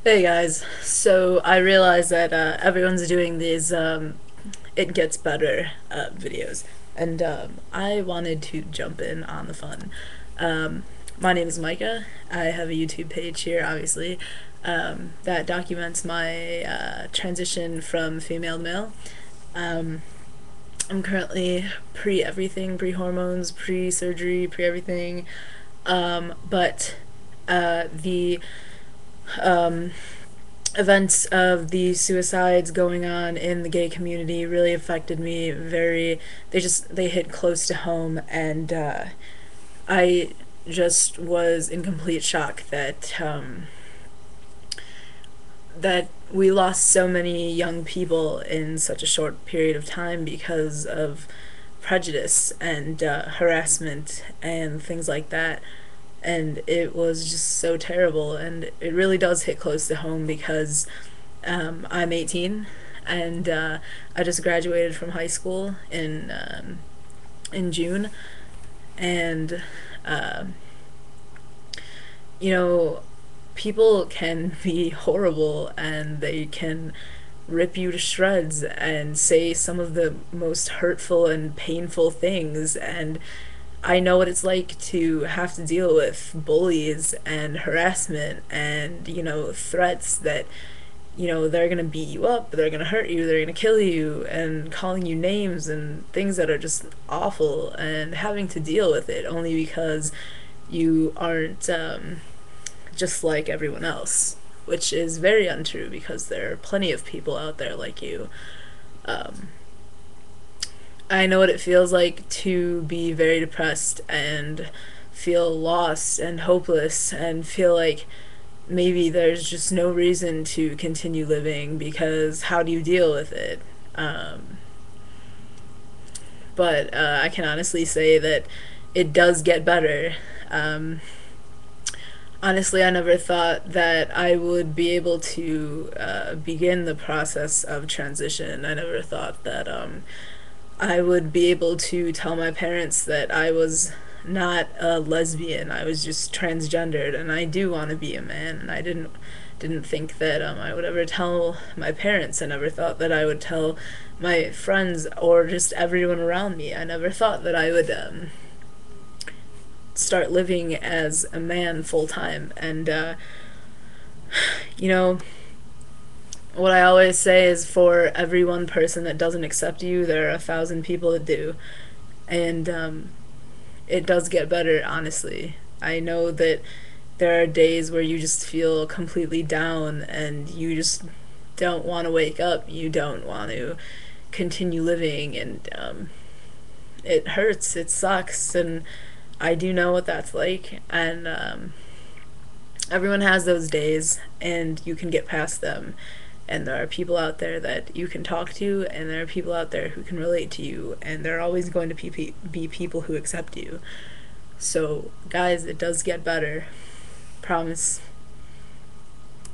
Hey guys, so I realize that everyone's doing these it gets better videos, and I wanted to jump in on the fun. Um, my name is Micah. I have a YouTube page here, obviously, that documents my transition from female to male. Um, I'm currently pre everything, pre hormones, pre surgery, pre everything, but the um, events of the suicides going on in the gay community really affected me very. They hit close to home, and I just was in complete shock that we lost so many young people in such a short period of time because of prejudice and harassment and things like that. And it was just so terrible, and it really does hit close to home because I'm 18, and I just graduated from high school in June, and uh, you know, people can be horrible, and they can rip you to shreds and say some of the most hurtful and painful things. And I know what it's like to have to deal with bullies and harassment and, threats that, they're gonna beat you up, they're gonna hurt you, they're gonna kill you, and calling you names and things that are just awful, and having to deal with it only because you aren't just like everyone else, which is very untrue because there are plenty of people out there like you. Um, I know what it feels like to be very depressed and feel lost and hopeless and feel like maybe there's just no reason to continue living because how do you deal with it? Um, but I can honestly say that it does get better. Um, Honestly, I never thought that I would be able to begin the process of transition. I never thought that I would be able to tell my parents that I was not a lesbian. I was just transgendered, and I do want to be a man. And I didn't think that I would ever tell my parents. I never thought that I would tell my friends or just everyone around me. I never thought that I would start living as a man full time. And you know, what I always say is for every one person that doesn't accept you, there are 1,000 people that do. And it does get better, honestly. I know that there are days where you just feel completely down and you just don't want to wake up. You don't want to continue living, and it hurts. It sucks, and I do know what that's like. And everyone has those days, and you can get past them. And there are people out there that you can talk to, and there are people out there who can relate to you, and there are always going to be people who accept you. So, guys, it does get better. Promise.